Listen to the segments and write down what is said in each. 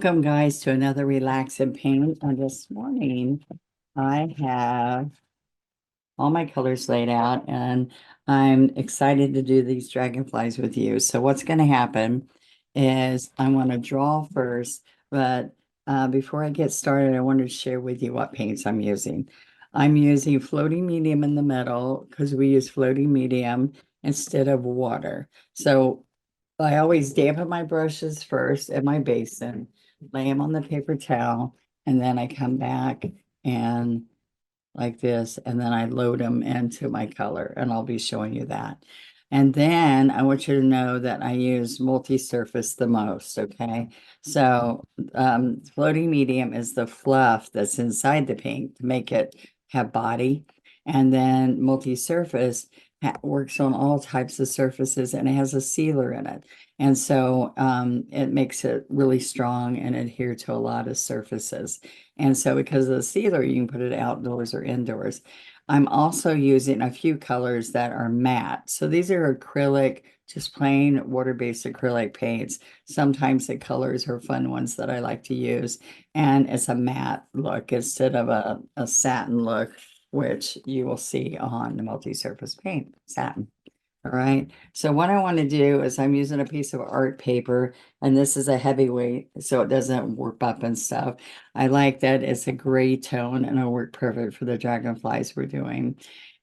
Welcome, guys, to another Relax and Paint. And this morning, I have all my colors laid out, and I'm excited to do these dragonflies with you. So what's going to happen is I want to draw first, but before I get started, I wanted to share with you what paints I'm using. I'm using floating medium in the middle because we use floating medium instead of water. So I always dampen my brushes first in my basin, lay them on the paper towel, and then I come back and like this, and then I load them into my color, and I'll be showing you that. And then I want you to know that I use multi-surface the most, okay? So floating medium is the fluff that's inside the paint to make it have body. And then multi-surface works on all types of surfaces, and it has a sealer in it. And so it makes it really strong and adhere to a lot of surfaces. And so because of the sealer, you can put it outdoors or indoors. I'm also using a few colors that are matte. So these are acrylic, just plain water-based acrylic paints. Sometimes the colors are fun ones that I like to use. And it's a matte look instead of a satin look, which you will see on the multi-surface paint, satin. All right. So what I want to do is I'm using a piece of art paper, and this is a heavyweight, so it doesn't warp up and stuff. I like that it's a gray tone, and it'll work perfect for the dragonflies we're doing.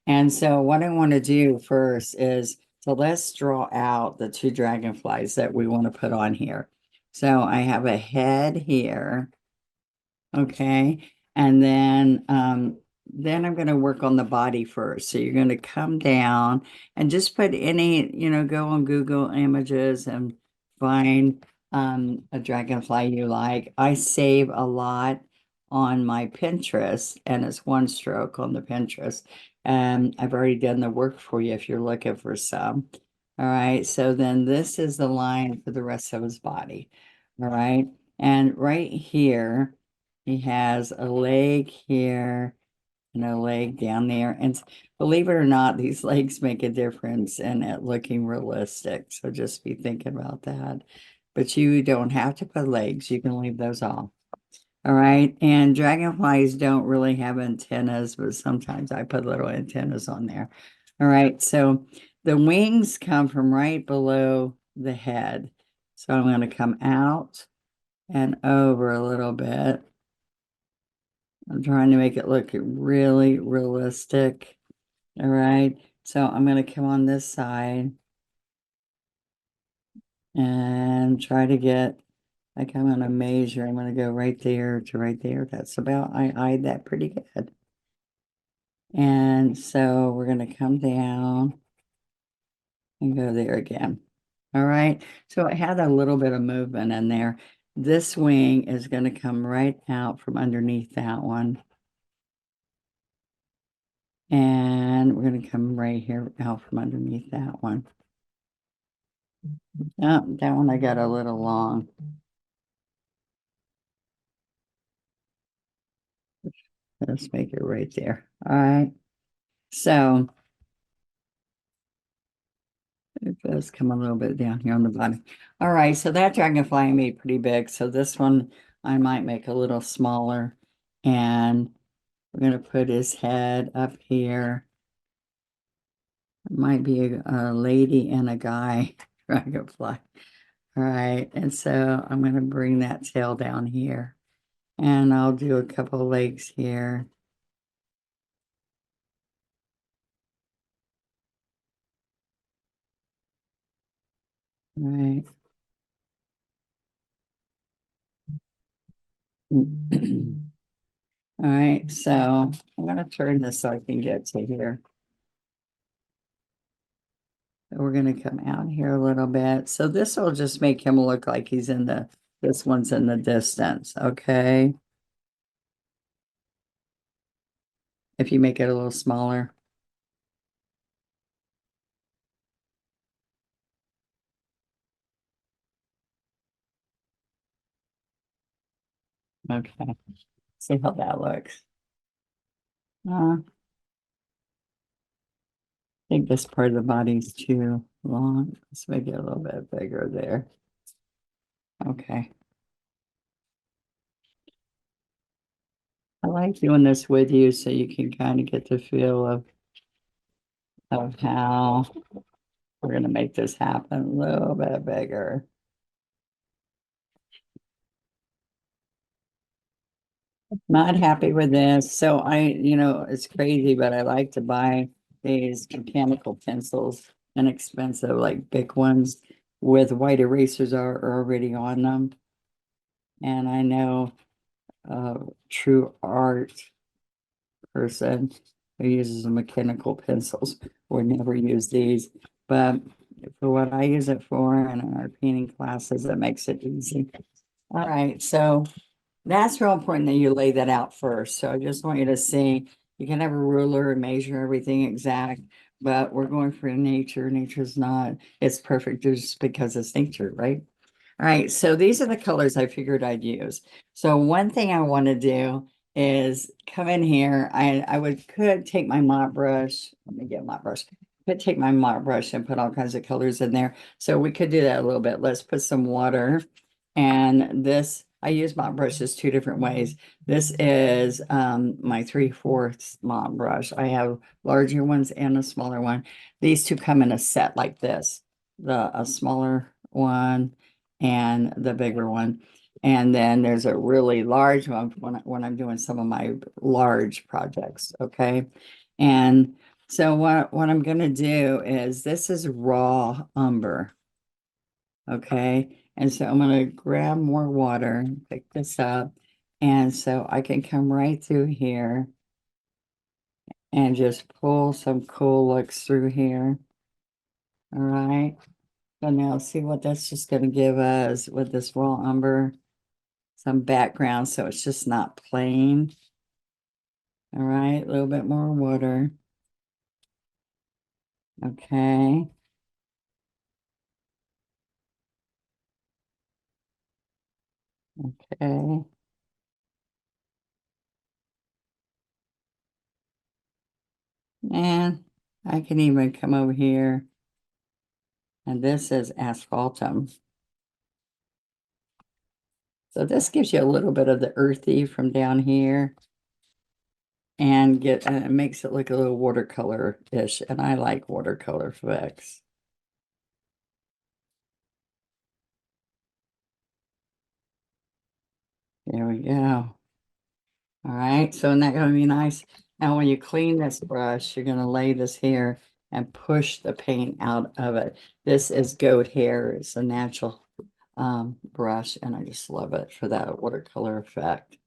And so what I want to do first is, so let's draw out the two dragonflies that we want to put on here. So I have a head here. Okay. And then I'm going to work on the body first. So you're going to come down and just put any, go on Google Images and find a dragonfly you like. I save a lot on my Pinterest, and it's one stroke on the Pinterest. And I've already done the work for you if you're looking for some. All right. So then this is the line for the rest of his body. All right. And right here, he has a leg here and a leg down there. And believe it or not, these legs make a difference in it looking realistic. So just be thinking about that. But you don't have to put legs, you can leave those off. All right. And dragonflies don't really have antennas, but sometimes I put little antennas on there. All right. So the wings come from right below the head. So I'm going to come out and over a little bit. I'm trying to make it look really realistic. All right. So I'm going to come on this side and try to get, like I'm going to measure. I'm going to go right there to right there. That's about, I eyed that pretty good. And so we're going to come down and go there again. All right. So it had a little bit of movement in there. This wing is going to come right out from underneath that one. And we're going to come right here out from underneath that one. Oh, that one I got a little long. Let's make it right there. All right. So it does come a little bit down here on the bottom. All right. So that dragonfly I made pretty big. So this one I might make a little smaller. And we're going to put his head up here. It might be a lady and a guy dragonfly. All right. And so I'm going to bring that tail down here. And I'll do a couple of legs here. All right. All right, so I'm going to turn this so I can get to here. So we're going to come out here a little bit. So this will just make him look like he's in this one's in the distance, okay? If you make it a little smaller. Okay, see how that looks. I think this part of the body's too long. Let's make it a little bit bigger there. Okay. like doing this with you so you can kind of get the feel of how we're going to make this happen a little bit bigger. Not happy with this. So it's crazy, but I like to buy these mechanical pencils, inexpensive, like big ones with white erasers are already on them. And I know a true art person who uses mechanical pencils would never use these. But for what I use it for and in our painting classes, it makes it easy. All right, so that's real important that you lay that out first. So I just want you to see, you can have a ruler and measure everything exact, but we're going for nature. Nature's not, it's perfect just because it's nature, right? All right, so these are the colors I figured I'd use. So one thing I want to do is come in here. Could take my mop brush. Let me get my brush. Could take my mop brush and put all kinds of colors in there. So we could do that a little bit. Let's put some water. And this, I use mop brushes two different ways. This is my 3/4 mop brush. I have larger ones and a smaller one. These two come in a set like this. A smaller one and the bigger one. And then there's a really large one when I'm doing some of my large projects, okay? And so what I'm gonna do is, this is raw umber, okay? And so I'm gonna grab more water, pick this up, and so I can come right through here and just pull some cool looks through here, all right? So now see what that's just going to give us with this raw umber, some background, so it's just not plain. All right, a little bit more water. Okay. Okay. And I can even come over here, and this is asphaltum. So this gives you a little bit of the earthy from down here, and it makes it look a little watercolor-ish, and I like watercolor effects. There we go. All right, so isn't that going to be nice? Now, when you clean this brush, you're going to lay this here and push the paint out of it. This is goat hair. It's a natural brush, and I just love it for that watercolor effect.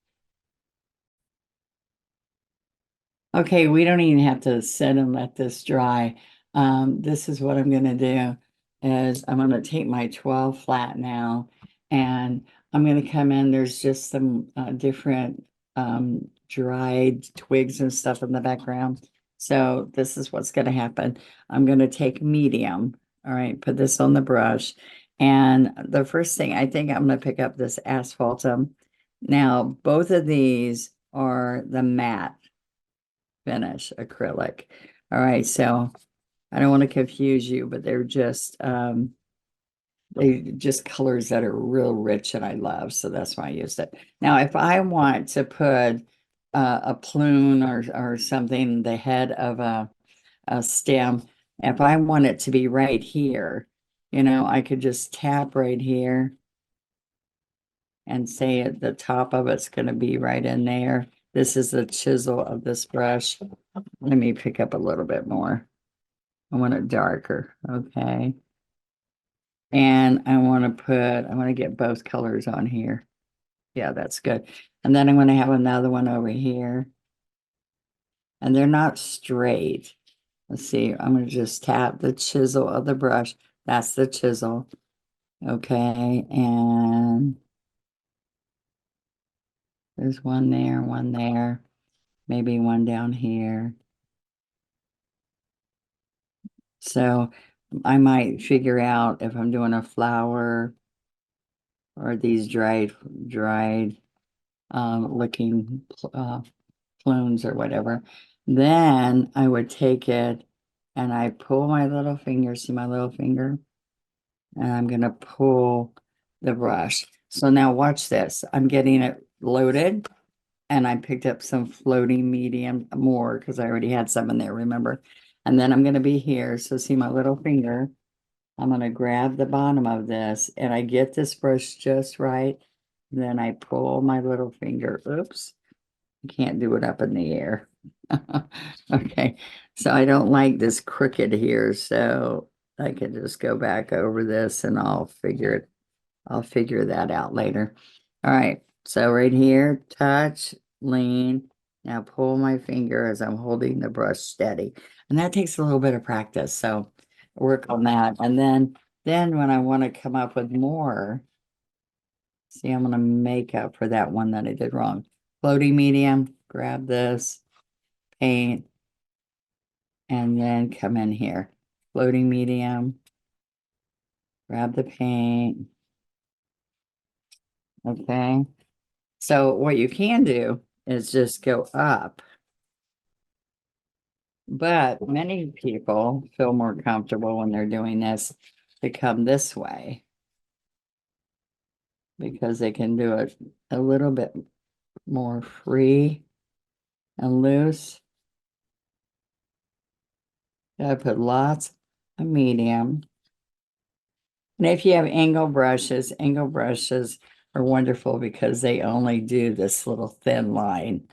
Okay, we don't even have to sit and let this dry. This is what I'm going to do is I'm going to take my 12 flat now, and I'm going to come in. There's just some different dried twigs and stuff in the background. So this is what's going to happen. I'm going to take medium. All right, put this on the brush. And the first thing, I think I'm going to pick up this asphaltum. Now, both of these are the matte finish acrylic. All right, so I don't want to confuse you, but they just colors that are real rich and I love, so that's why I used it. Now, if I want to put a plume or something, the head of a stem, if I want it to be right here, I could just tap right here and say at the top of it's going to be right in there. This is the chisel of this brush. Let me pick up a little bit more. I want it darker, okay? And I want to get both colors on here. Yeah, that's good. And then I'm going to have another one over here. And they're not straight. Let's see, I'm going to just tap the chisel of the brush. That's the chisel. Okay, and there's one there, maybe one down here. So I might figure out if I'm doing a flower or these dried looking plumes or whatever. Then I would take it and I pull my little finger, see my little finger? And I'm gonna pull the brush. So now watch this. I'm getting it loaded. and I picked up some floating medium more because I already had some in there, remember? And then I'm going to be here. So see my little finger. I'm going to grab the bottom of this and I get this brush just right. Then I pull my little finger. Oops, I can't do it up in the air. Okay, so I don't like this crooked here, so I can just go back over this and I'll figure that out later. All right, so right here, touch, lean. Now pull my finger as I'm holding the brush steady. And that takes a little bit of practice, so work on that. And then when I want to come up with more, see, I'm going to make up for that one that I did wrong. Floating medium, grab this, paint, and then come in here. Floating medium, grab the paint. Okay. So what you can do is just go up. But many people feel more comfortable when they're doing this to come this way because they can do it a little bit more free and loose. I put lots of medium. And if you have angle brushes are wonderful because they only do this little thin line.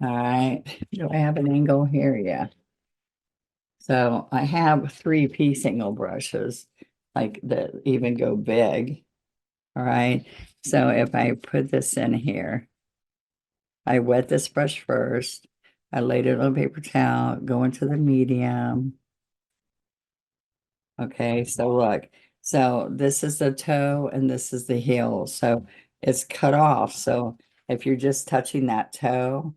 All right, do I have an angle here? Yeah. So I have 3-piece angle brushes, like that even go big. All right. So if I put this in here, I wet this brush first. I laid it on paper towel, go into the medium. Okay, so look, so this is the toe and this is the heel. So it's cut off. So if you're just touching that toe,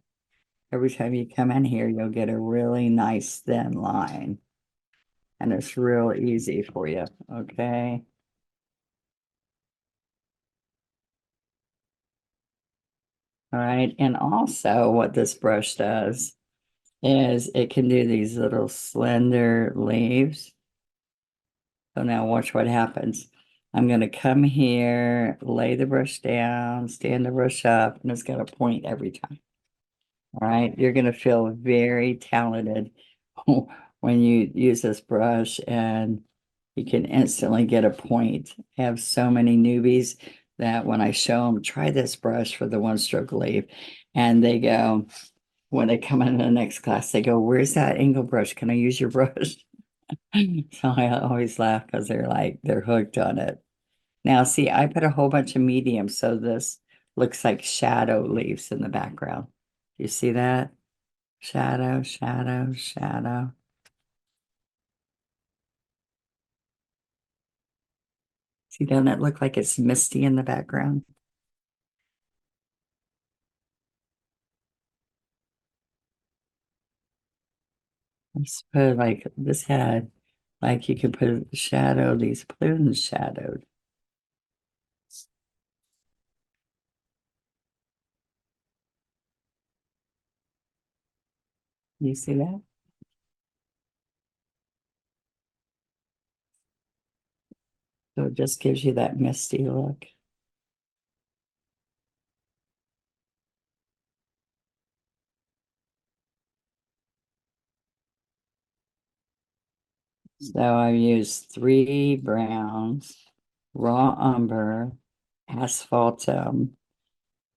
every time you come in here, you'll get a really nice thin line. And it's real easy for you. Okay. All right. And also what this brush does is it can do these little slender leaves. So now watch what happens. I'm going to come here, lay the brush down, stand the brush up, and it's going to point every time. All right. You're going to feel very talented when you use this brush and you can instantly get a point. I have so many newbies that when I show them, try this brush for the one stroke leaf, and they go, when they come into the next class, they go, where's that angle brush? Can I use your brush? So I always laugh because they're like, they're hooked on it. Now, see, I put a whole bunch of medium, so this looks like shadow leaves in the background. You see that? Shadow, shadow, shadow. See, doesn't it look like it's misty in the background? Let's put like this head, like you could put a shadow, these plumes shadowed. You see that? So it just gives you that misty look. So I've used 3 browns, raw umber, asphaltum,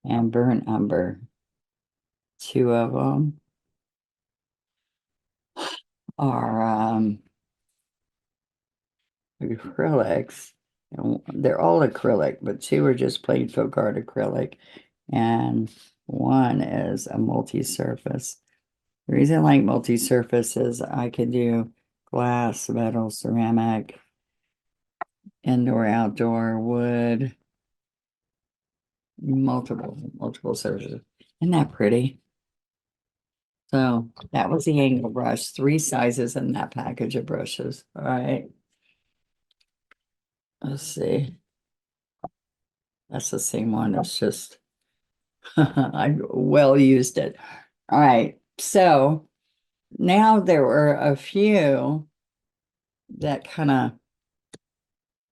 and burnt umber. 2 of them are acrylics. And they're all acrylic, but 2 are just plain folk art acrylic, and 1 is a multi-surface. The reason I like multi-surface is I can do glass, metal, ceramic, indoor, outdoor, wood, multiple surfaces. Isn't that pretty? So that was the angle brush, 3 sizes in that package of brushes. All right. Let's see. That's the same one. It's just I well used it. All right. So now there were a few that kind of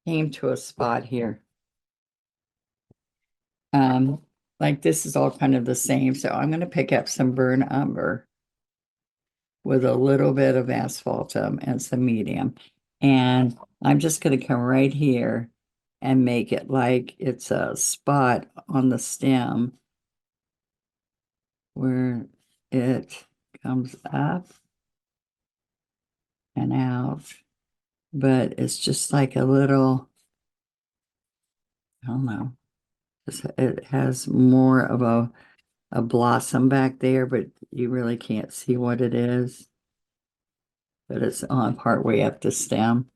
came to a spot here. Um, like this is all kind of the same. So I'm going to pick up some burnt umber with a little bit of asphaltum and some medium. And I'm just going to come right here and make it like it's a spot on the stem where it comes up and out. But it's just like a little, I don't know, it has more of a blossom back there, but you really can't see what it is. But it's on part way up the stem.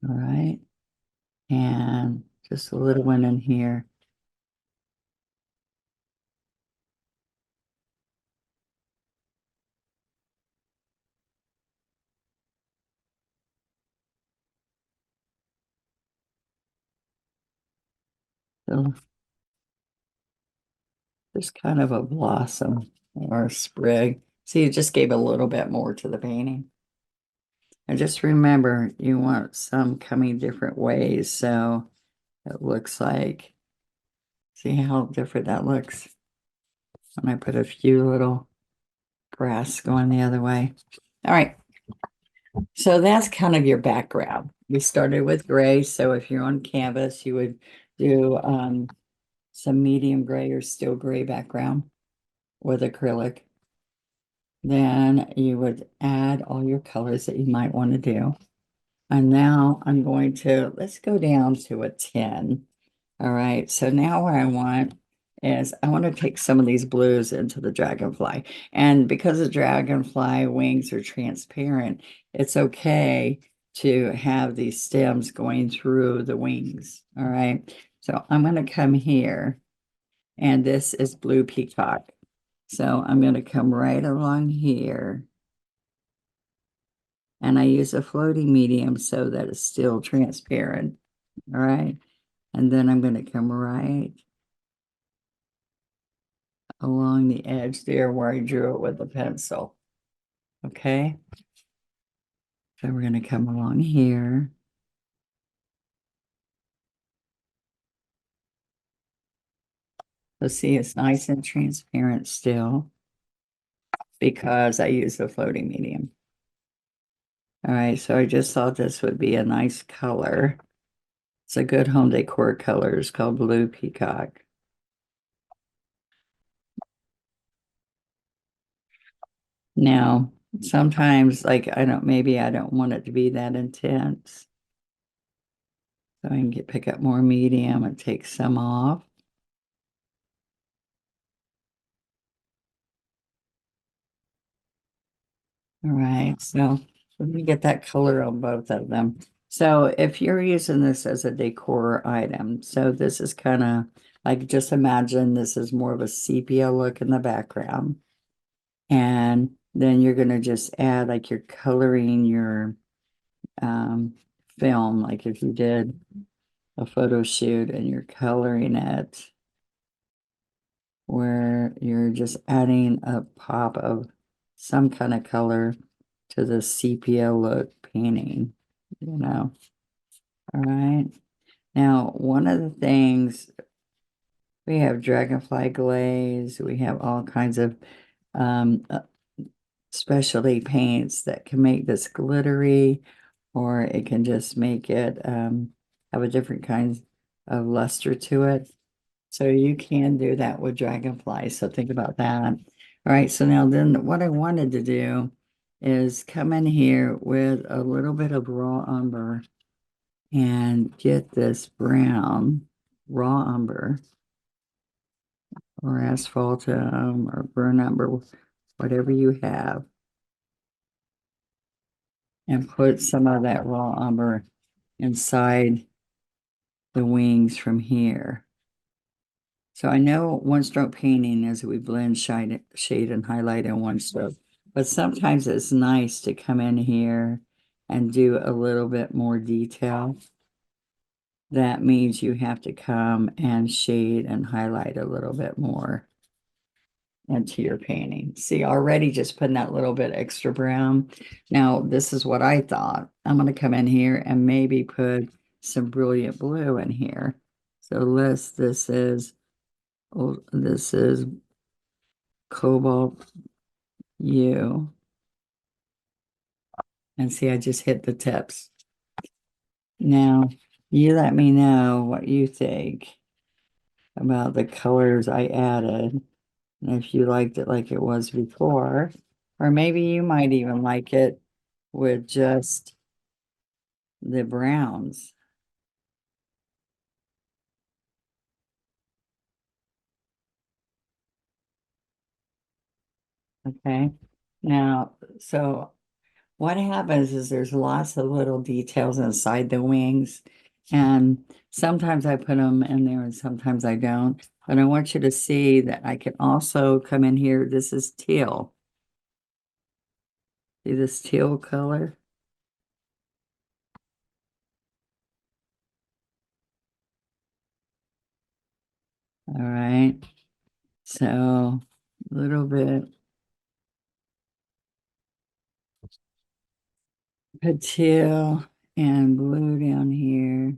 All right. And just a little one in here. So there's kind of a blossom or a sprig. See, it just gave a little bit more to the painting. And just remember, you want some coming different ways. So it looks like, see how different that looks when I put a few little grass going the other way. All right. So that's kind of your background. We started with gray. So if you're on canvas, you would do some medium gray or still gray background with acrylic. Then you would add all your colors that you might want to do. And now I'm going to, let's go down to a 10. All right, so now what I want is I want to take some of these blues into the dragonfly. And because the dragonfly wings are transparent, it's okay to have these stems going through the wings. All right, so I'm going to come here, and this is blue peacock. So I'm going to come right along here. And I use a floating medium so that it's still transparent. All right. And then I'm going to come right along the edge there where I drew it with a pencil. Okay. So we're going to come along here. So see, it's nice and transparent still because I use the floating medium. All right. So I just thought this would be a nice color. It's a good home decor color. It's called Blue Peacock. Now, sometimes like maybe I don't want it to be that intense. So I can pick up more medium and take some off. All right, so let me get that color on both of them. So if you're using this as a decor item, so this is kind of like, just imagine this is more of a sepia look in the background. And then you're going to just add, like, you're coloring your film, like if you did a photo shoot and you're coloring it, where you're just adding a pop of some kind of color to the sepia look painting, you know. All right. Now, one of the things, we have dragonfly glaze, we have all kinds of um, uh, specialty paints that can make this glittery, or it can just make it have a different kind of luster to it. So you can do that with dragonflies. So think about that. All right. So now then what I wanted to do is come in here with a little bit of raw umber and get this brown raw umber or asphaltum or burnt umber, whatever you have, and put some of that raw umber inside the wings from here. So I know one stroke painting is we blend shade and highlight in one stroke, but sometimes it's nice to come in here and do a little bit more detail. That means you have to come and shade and highlight a little bit more into your painting. See, already just putting that little bit extra brown. Now, this is what I thought. I'm going to come in here and maybe put some brilliant blue in here. So this is cobalt U. And see, I just hit the tips. Now, you let me know what you think about the colors I added. And if you liked it like it was before, or maybe you might even like it with just the browns. Okay. Now, so what happens is there's lots of little details inside the wings, and sometimes I put them in there and sometimes I don't. But I want you to see that I can also come in here. This is teal. See this teal color? All right. So a little bit of teal and blue down here.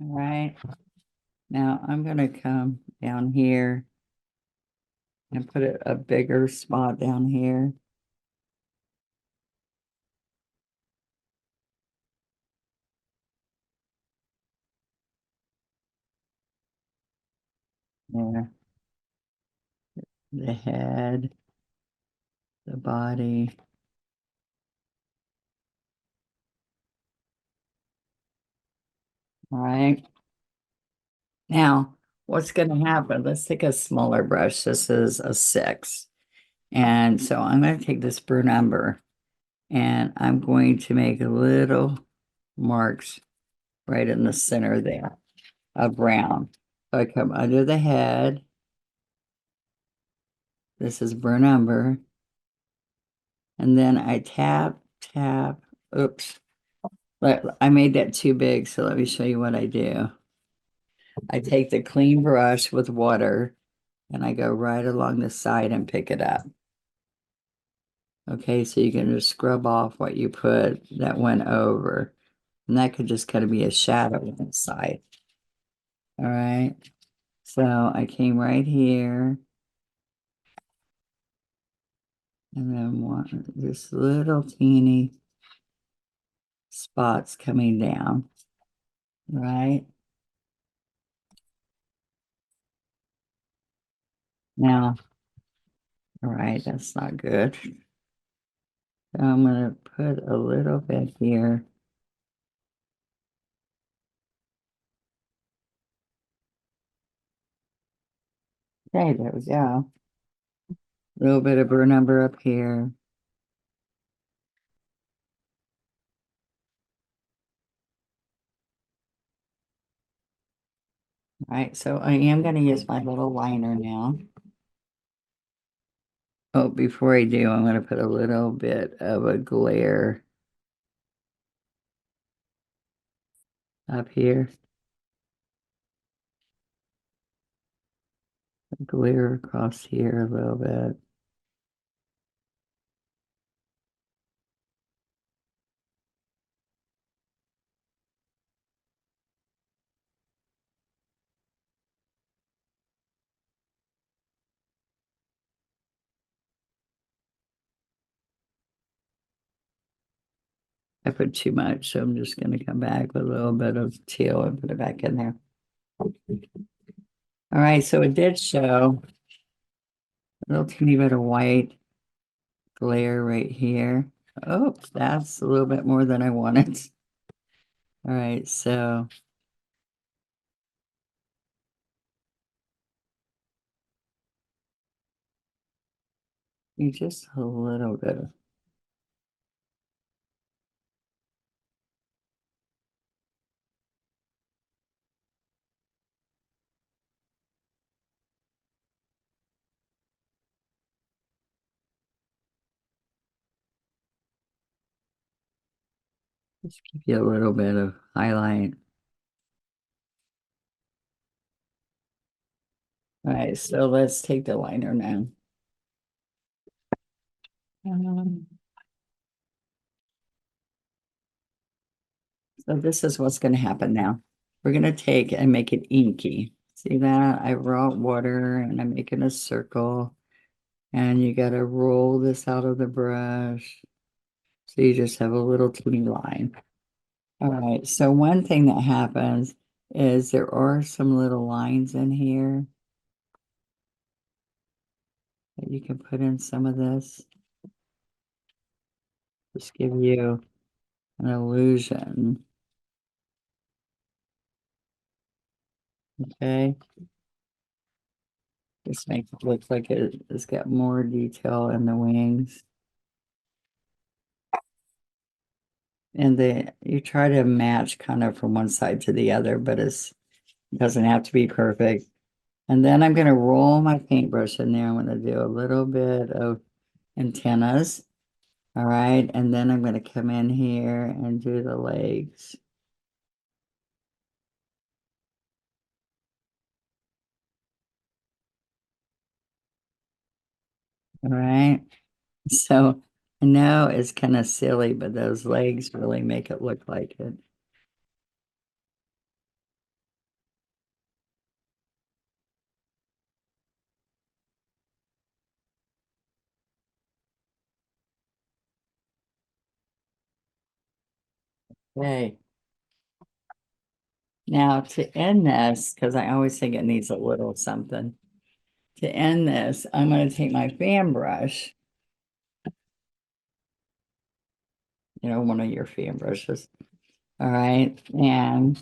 All right. Now I'm going to come down here and put a bigger spot down here. There, the head, the body. All right. Now, what's going to happen? Let's take a smaller brush. This is a 6. And so I'm going to take this burnt umber and I'm going to make a little marks right in the center there of brown. So I come under the head. This is burnt umber. And then I tap, tap. Oops. But I made that too big. So let me show you what I do. I take the clean brush with water and I go right along the side and pick it up. Okay, so you can just scrub off what you put that went over. And that could just kind of be a shadow inside. All right. So I came right here. And then one, this little teeny spots coming down. Right. Now, all right, that's not good. So I'm going to put a little bit here. Okay, there we go. A little bit of burn number up here. All right, so I am going to use my little liner now. Oh, before I do, I'm going to put a little bit of a glare up here. A glare across here a little bit. I put too much, so I'm just going to come back with a little bit of teal and put it back in there. All right, so it did show a little teeny bit of white glare right here. Oh, that's a little bit more than I wanted. All right, so you just a little bit of, just give you a little bit of highlight. All right, so let's take the liner now. Um, So this is what's going to happen now. We're going to take and make it inky. See that? I brought water and I'm making a circle. And you got to roll this out of the brush. So you just have a little teeny line. All right. So one thing that happens is there are some little lines in here that you can put in some of this. Just give you an illusion. Okay. Just make it look like it's got more detail in the wings. And you try to match kind of from one side to the other, but it doesn't have to be perfect. And then I'm going to roll my paintbrush in there. I'm going to do a little bit of antennas. All right. And then I'm going to come in here and do the legs. All right. So I know it's kind of silly, but those legs really make it look like it. Okay. Now to end this, because I always think it needs a little something. To end this, I'm going to take my fan brush, one of your fan brushes. All right. And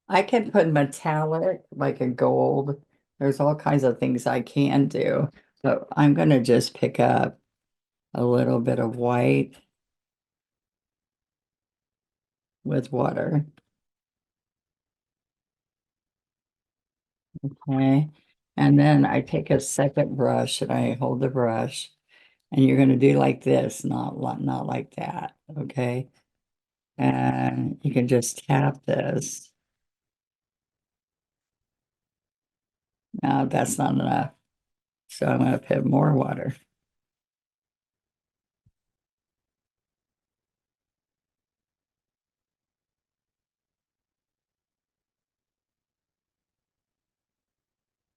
I can put metallic, like a gold. There's all kinds of things I can do, but I'm going to just pick up a little bit of white with water. Okay. And then I take a second brush and I hold the brush and you're going to do like this, not like that. Okay. And you can just tap this. Now that's not enough. So I'm going to put more water.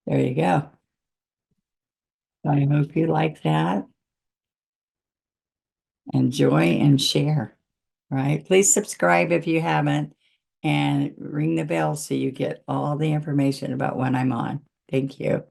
There you go. I hope you like that. Enjoy and share, right? Please subscribe if you haven't and ring the bell so you get all the information about when I'm on. Thank you.